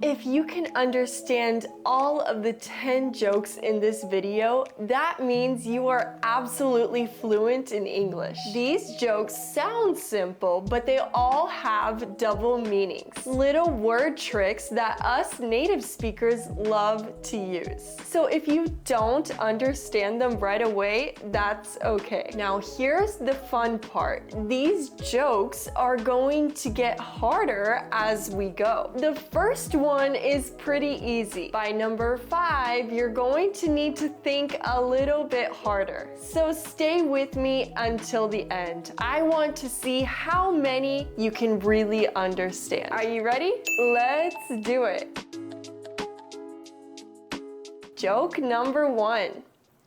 If you can understand all of the 10 jokes in this video, that means you are absolutely fluent in English. These jokes sound simple, but they all have double meanings. Little word tricks that us native speakers love to use. So if you don't understand them right away, that's okay. Now here's the fun part. These jokes are going to get harder as we go. The first one is pretty easy. By number 5, you're going to need to think a little bit harder. So stay with me until the end. I want to see how many you can really understand. Are you ready? Let's do it. Joke number 1.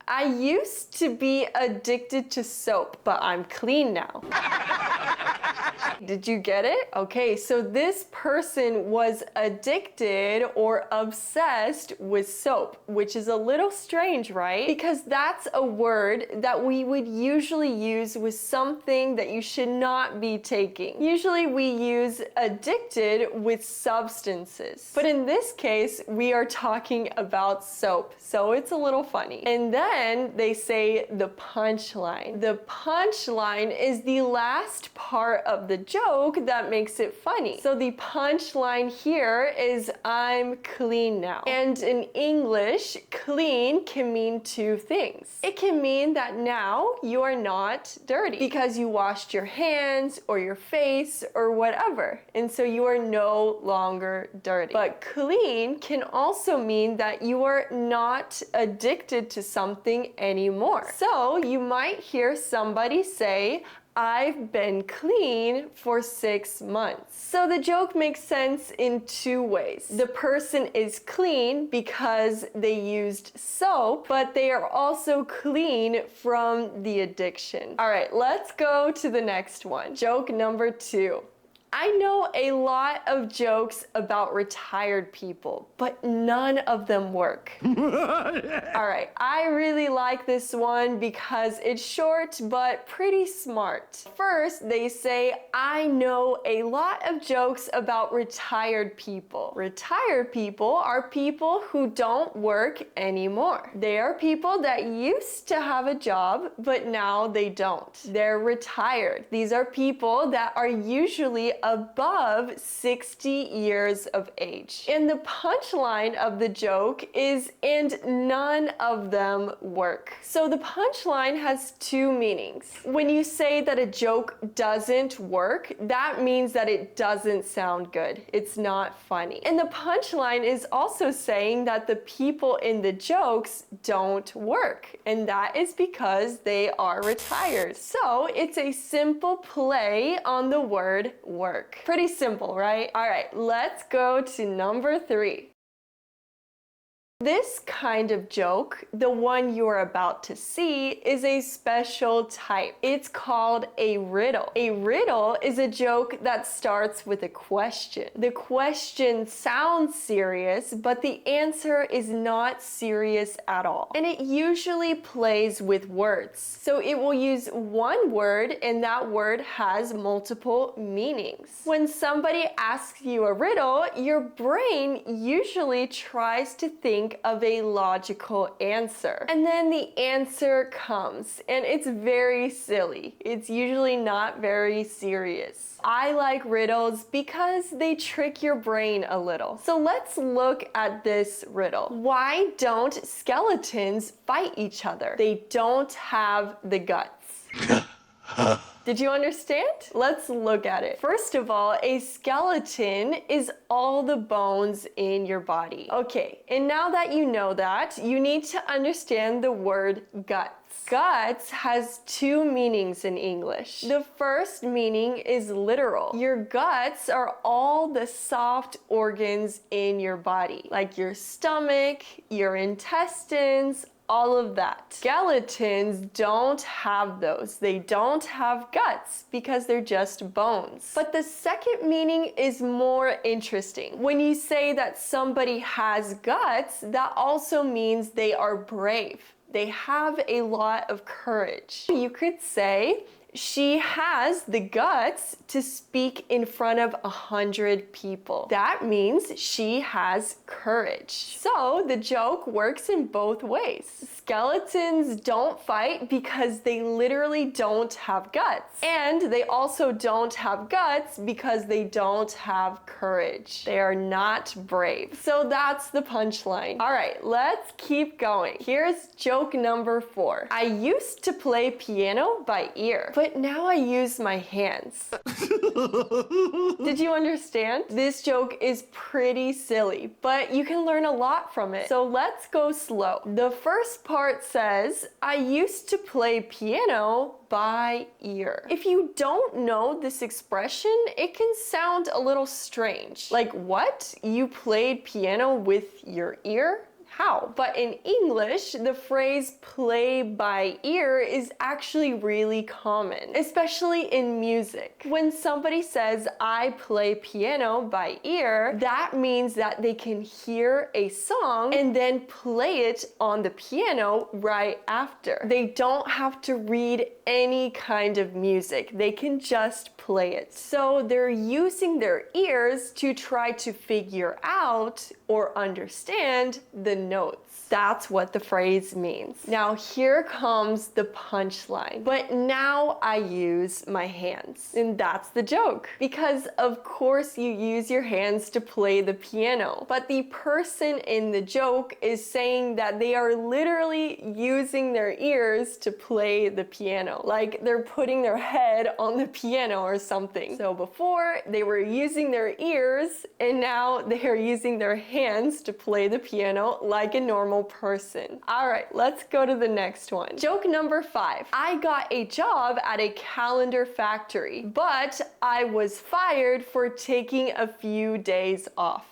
I used to be addicted to soap, but I'm clean now. Did you get it? Okay, so this person was addicted or obsessed with soap, which is a little strange, right? Because that's a word that we would usually use with something that you should not be taking. Usually we use addicted with substances. But in this case, we are talking about soap, so it's a little funny. And then they say the punchline. The punchline is the last part of the joke that makes it funny. So the punchline here is I'm clean now. And in English, clean can mean two things. It can mean that now you are not dirty because you washed your hands or your face or whatever. And so you are no longer dirty. But clean can also mean that you are not addicted to something anymore. So you might hear somebody say, I've been clean for 6 months. So the joke makes sense in two ways. The person is clean because they used soap, but they are also clean from the addiction. All right, let's go to the next one. Joke number 2. I know a lot of jokes about retired people, but none of them work. All right, I really like this one because it's short but pretty smart. First, they say, I know a lot of jokes about retired people. Retired people are people who don't work anymore. They are people that used to have a job, but now they don't. They're retired. These are people that are usually above 60 years of age. And the punchline of the joke is, and none of them work. So the punchline has two meanings. When you say that a joke doesn't work, that means that it doesn't sound good. It's not funny. And the punchline is also saying that the people in the jokes don't work. And that is because they are retired. So it's a simple play on the word work. Pretty simple, right? All right, let's go to number 3. This kind of joke, the one you're about to see, is a special type. It's called a riddle. A riddle is a joke that starts with a question. The question sounds serious, but the answer is not serious at all. And it usually plays with words. So it will use one word and that word has multiple meanings. When somebody asks you a riddle, your brain usually tries to think of a logical answer. And then the answer comes, and it's very silly. It's usually not very serious. I like riddles because they trick your brain a little. So let's look at this riddle. Why don't skeletons fight each other? They don't have the guts. Did you understand? Let's look at it. First of all, a skeleton is all the bones in your body. Okay, and now that you know that, you need to understand the word guts. Guts has two meanings in English. The first meaning is literal. Your guts are all the soft organs in your body, like your stomach, your intestines, all of that. Skeletons don't have those. They don't have guts because they're just bones. But the second meaning is more interesting. When you say that somebody has guts, that also means they are brave. They have a lot of courage. You could say, She has the guts to speak in front of 100 people. That means she has courage. So the joke works in both ways. Skeletons don't fight because they literally don't have guts. And they also don't have guts because they don't have courage. They are not brave. So that's the punchline. All right, let's keep going. Here's joke number 4. I used to play piano by ear, but now I use my hands. Did you understand? This joke is pretty silly, but you can learn a lot from it. So let's go slow. The first part says, I used to play piano by ear. If you don't know this expression, it can sound a little strange. Like, what? You played piano with your ear? How? But in English, the phrase play by ear is actually really common, especially in music. When somebody says, I play piano by ear, that means that they can hear a song and then play it on the piano right after. They don't have to read any kind of music. They can just play it. So they're using their ears to try to figure out or understand the notes. That's what the phrase means. Now here comes the punchline. But now I use my hands. And that's the joke. Because of course you use your hands to play the piano. But the person in the joke is saying that they are literally using their ears to play the piano. Like they're putting their head on the piano or something. So before they were using their ears and now they are using their hands to play the piano like a normal person. All right, let's go to the next one. Joke number 5. I got a job at a calendar factory, but I was fired for taking a few days off.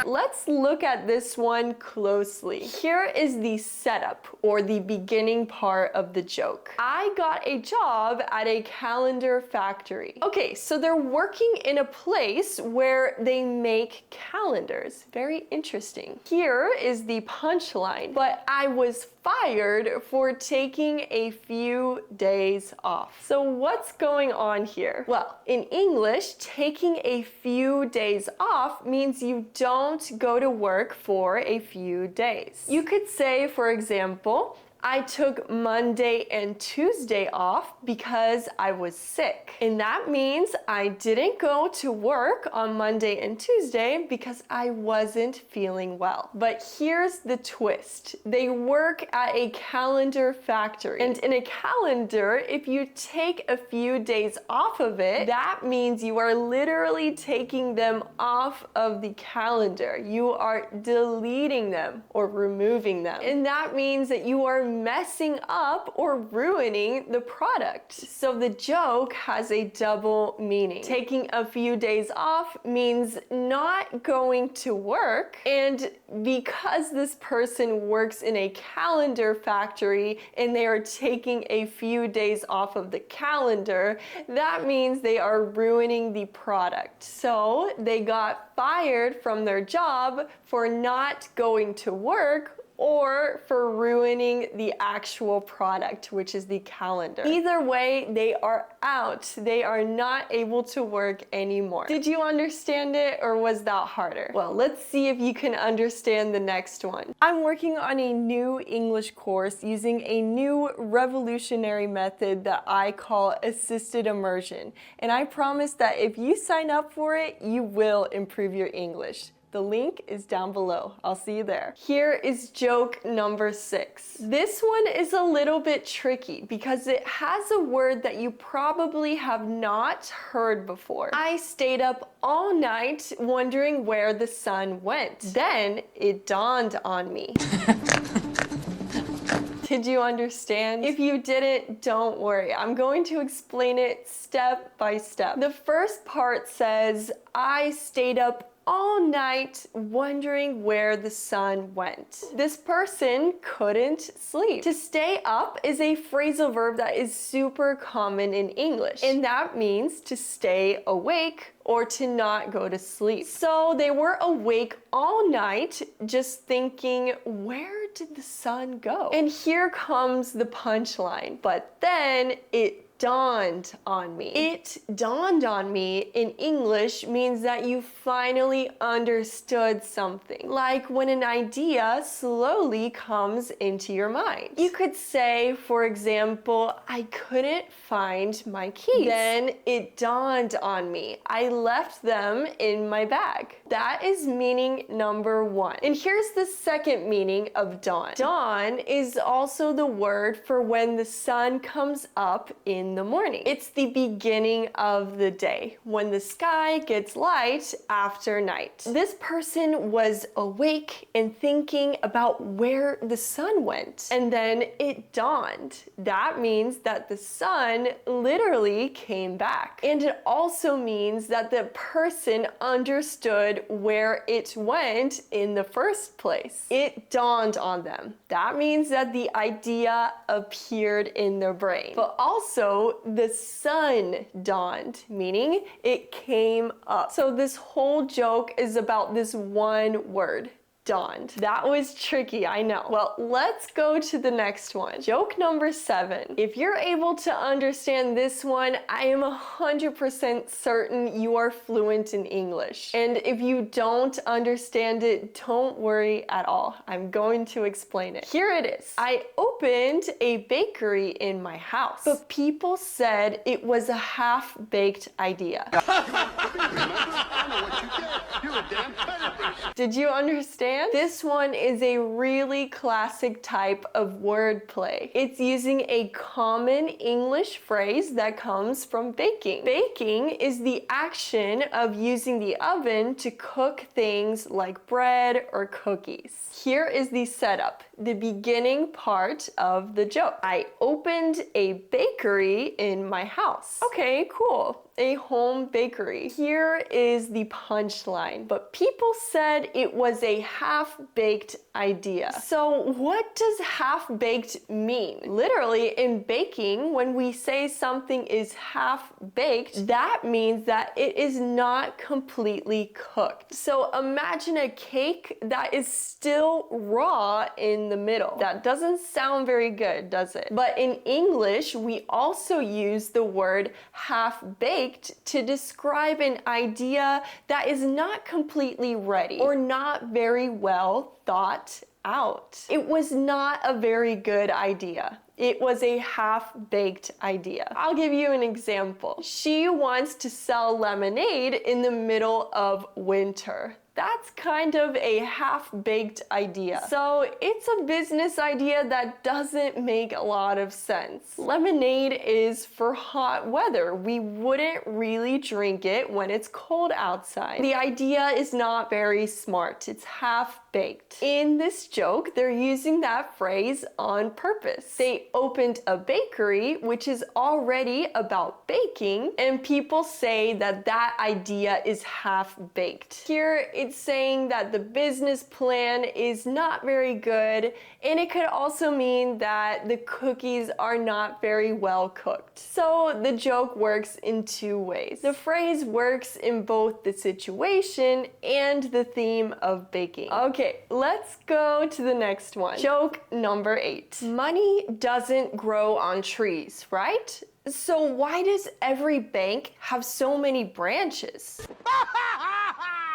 Let's look at this one closely. Here is the setup or the beginning part of the joke. I got a job at a calendar factory. Okay, so they're working in a place where they make calendars. Very interesting. Here is the punchline, but I was fired for taking a few days off. So what's going on here? Well, in English, taking a few days off means you don't go to work for a few days. You could say, for example, I took Monday and Tuesday off because I was sick. And that means I didn't go to work on Monday and Tuesday because I wasn't feeling well. But here's the twist. They work at a calendar factory. And in a calendar, if you take a few days off of it, that means you are literally taking them off of the calendar. You are deleting them or removing them. And that means that you are messing up or ruining the product. So the joke has a double meaning. Taking a few days off means not going to work, and because this person works in a calendar factory and they are taking a few days off of the calendar, that means they are ruining the product. So they got fired from their job for not going to work or for ruining the actual product, which is the calendar. Either way, they are out. They are not able to work anymore. Did you understand it, or was that harder? Well, let's see if you can understand the next one. I'm working on a new English course using a new revolutionary method that I call assisted immersion. And I promise that if you sign up for it, you will improve your English. The link is down below. I'll see you there. Here is joke number 6. This one is a little bit tricky because it has a word that you probably have not heard before. I stayed up all night wondering where the sun went. Then it dawned on me. Did you understand? If you didn't, don't worry. I'm going to explain it step by step. The first part says, I stayed up all night wondering where the sun went. This person couldn't sleep. To stay up is a phrasal verb that is super common in English, and that means to stay awake or to not go to sleep. So they were awake all night just thinking, where did the sun go? And here comes the punchline. But then it dawned on me. It dawned on me in English means that you finally understood something. Like when an idea slowly comes into your mind. You could say, for example, I couldn't find my keys. Then it dawned on me. I left them in my bag. That is meaning number one. And here's the second meaning of dawn. Dawn is also the word for when the sun comes up in the morning. It's the beginning of the day, when the sky gets light after night. This person was awake and thinking about where the sun went, and then it dawned. That means that the sun literally came back. And it also means that the person understood where it went in the first place. It dawned on them. That means that the idea appeared in their brain. But also, the sun dawned, meaning it came up. So this whole joke is about this one word. Dawned. That was tricky, I know. Well, let's go to the next one. Joke number 7. If you're able to understand this one, I am 100% certain you are fluent in English. And if you don't understand it, don't worry at all. I'm going to explain it. Here it is. I opened a bakery in my house, but people said it was a half-baked idea. Did you understand? This one is a really classic type of wordplay. It's using a common English phrase that comes from baking. Baking is the action of using the oven to cook things like bread or cookies. Here is the setup, the beginning part of the joke. I opened a bakery in my house. Okay, cool. A home bakery. Here is the punchline. But people said it was a half-baked idea. So what does half-baked mean? Literally, in baking, when we say something is half-baked, that means that it is not completely cooked. So imagine a cake that is still raw in the middle. That doesn't sound very good, does it? But in English, we also use the word half-baked to describe an idea that is not completely ready or not very well thought out. It was not a very good idea. It was a half-baked idea. I'll give you an example. She wants to sell lemonade in the middle of winter. That's kind of a half-baked idea. So it's a business idea that doesn't make a lot of sense. Lemonade is for hot weather. We wouldn't really drink it when it's cold outside. The idea is not very smart. It's half-baked. In this joke, they're using that phrase on purpose. They opened a bakery, which is already about baking, and people say that that idea is half-baked. Here, it's saying that the business plan is not very good, and it could also mean that the cookies are not very well cooked. So the joke works in two ways. The phrase works in both the situation and the theme of baking. Okay, let's go to the next one. Joke number 8. Money doesn't grow on trees, right? So why does every bank have so many branches?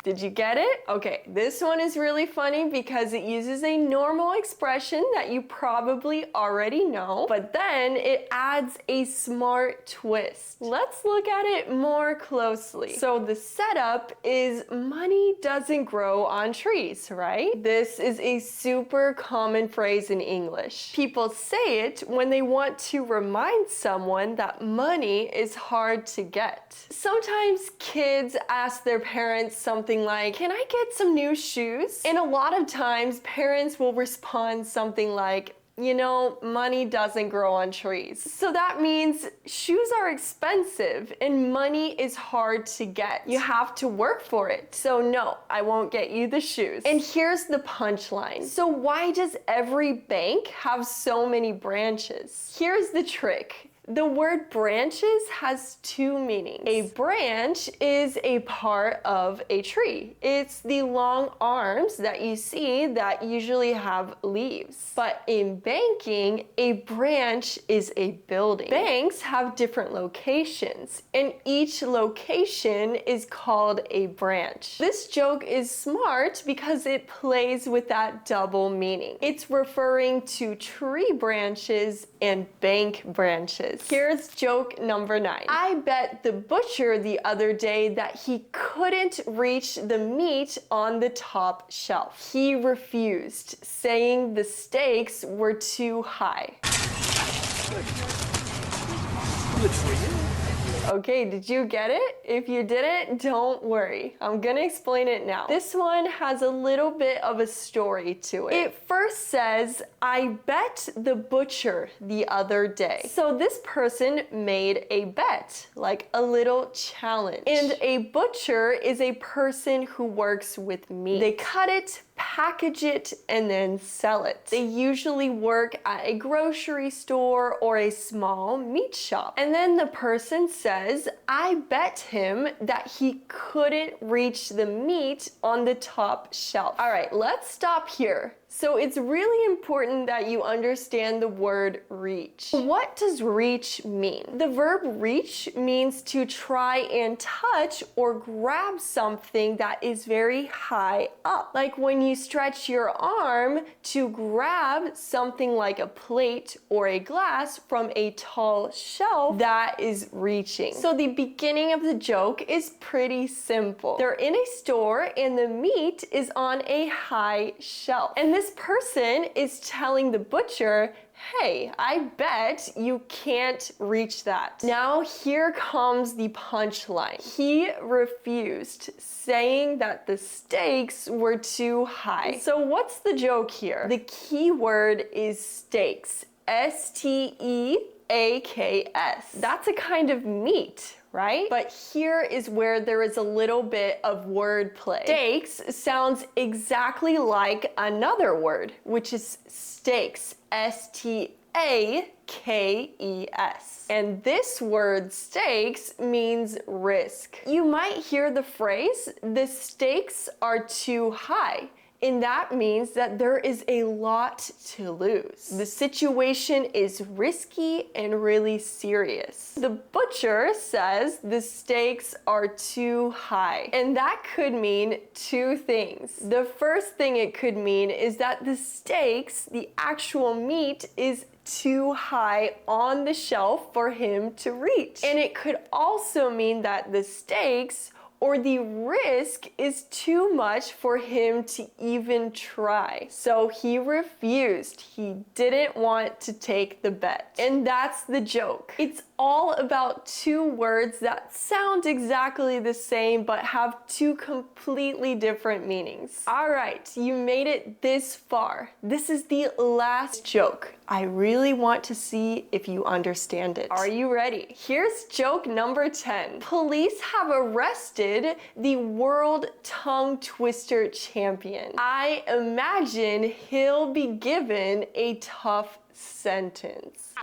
Did you get it? Okay, this one is really funny because it uses a normal expression that you probably already know, but then it adds a smart twist. Let's look at it more closely. So the setup is money doesn't grow on trees, right? This is a super common phrase in English. People say it when they want to remind someone that money is hard to get. Sometimes kids ask their parents something like, "Can I get some new shoes?" And a lot of times parents will respond something like, "You know, money doesn't grow on trees." So that means shoes are expensive and money is hard to get. You have to work for it. So no, I won't get you the shoes. And here's the punchline. So why does every bank have so many branches? Here's the trick. The word branches has two meanings. A branch is a part of a tree. It's the long arms that you see that usually have leaves. But in banking, a branch is a building. Banks have different locations, and each location is called a branch. This joke is smart because it plays with that double meaning. It's referring to tree branches and bank branches. Here's joke number 9. I bet the butcher the other day that he couldn't reach the meat on the top shelf. He refused, saying the stakes were too high. Okay, did you get it? If you didn't, don't worry. I'm gonna explain it now. This one has a little bit of a story to it. It first says, I bet the butcher the other day. So this person made a bet, like a little challenge. And a butcher is a person who works with meat. They cut it, package it, and then sell it. They usually work at a grocery store or a small meat shop. And then the person says, I bet him that he couldn't reach the meat on the top shelf. All right, let's stop here. So it's really important that you understand the word reach. What does reach mean? The verb reach means to try and touch or grab something that is very high up. Like when you stretch your arm to grab something like a plate or a glass from a tall shelf, that is reaching. So the beginning of the joke is pretty simple. They're in a store and the meat is on a high shelf. And this person is telling the butcher, hey, I bet you can't reach that. Now here comes the punchline. He refused, saying that the stakes were too high. So what's the joke here? The key word is stakes. S-T-E-A-K-S. That's a kind of meat, right? But here is where there is a little bit of wordplay. Stakes sounds exactly like another word, which is stakes. S-T-A-K-E-S. And this word stakes means risk. You might hear the phrase, the stakes are too high. And that means that there is a lot to lose. The situation is risky and really serious. The butcher says the stakes are too high. And that could mean two things. The first thing it could mean is that the stakes, the actual meat, is too high on the shelf for him to reach. And it could also mean that the stakes or the risk is too much for him to even try. So he refused. He didn't want to take the bet. And that's the joke. It's all about two words that sound exactly the same but have two completely different meanings. All right, you made it this far. This is the last joke. I really want to see if you understand it. Are you ready? Here's joke number 10. Police have arrested the world tongue twister champion. I imagine he'll be given a tough sentence.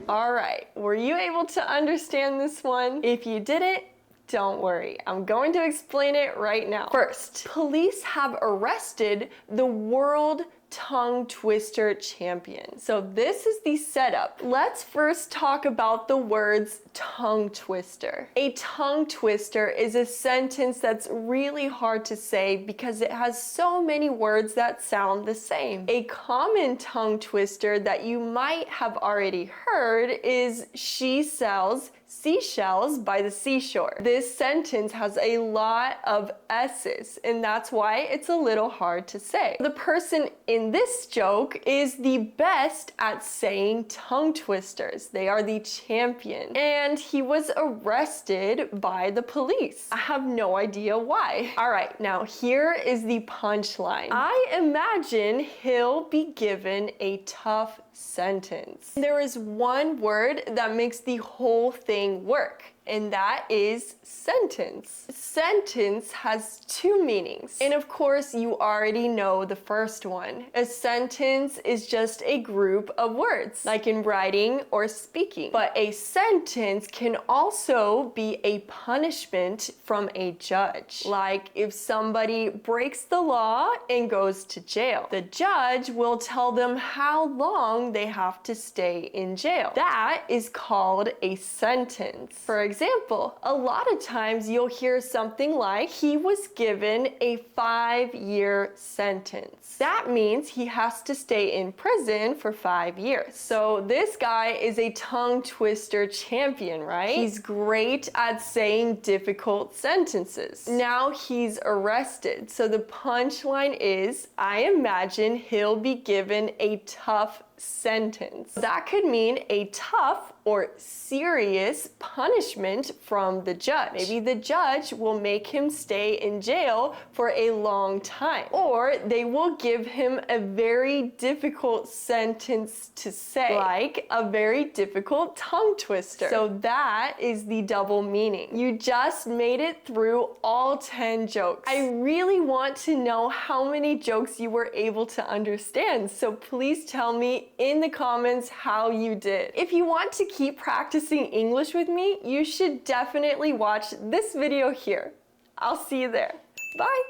All right, were you able to understand this one? If you didn't, don't worry, I'm going to explain it right now. First, police have arrested the world tongue twister champion. So this is the setup. Let's first talk about the words tongue twister. A tongue twister is a sentence that's really hard to say because it has so many words that sound the same. A common tongue twister that you might have already heard is she sells seashells by the seashore. This sentence has a lot of S's, and that's why it's a little hard to say. The person in this joke is the best at saying tongue twisters. They are the champion. And he was arrested by the police. I have no idea why. All right, now here is the punchline. I imagine he'll be given a tough sentence. There is one word that makes the whole thing work, and that is sentence. Sentence has two meanings, and of course you already know the first one. A sentence is just a group of words, like in writing or speaking. But a sentence can also be a punishment from a judge. Like if somebody breaks the law and goes to jail, the judge will tell them how long they have to stay in jail. That is called a sentence. For example, a lot of times you'll hear something like, he was given a 5-year sentence. That means he has to stay in prison for 5 years. So this guy is a tongue twister champion, right? He's great at saying difficult sentences. Now he's arrested. So the punchline is, I imagine he'll be given a tough sentence. That could mean a tough or serious punishment from the judge. Maybe the judge will make him stay in jail for a long time, or they will give him a very difficult sentence to say, like a very difficult tongue twister. So that is the double meaning. You just made it through all 10 jokes. I really want to know how many jokes you were able to understand, so please tell me in the comments how you did. If you want to keep practicing English with me, you should definitely watch this video here. I'll see you there. Bye!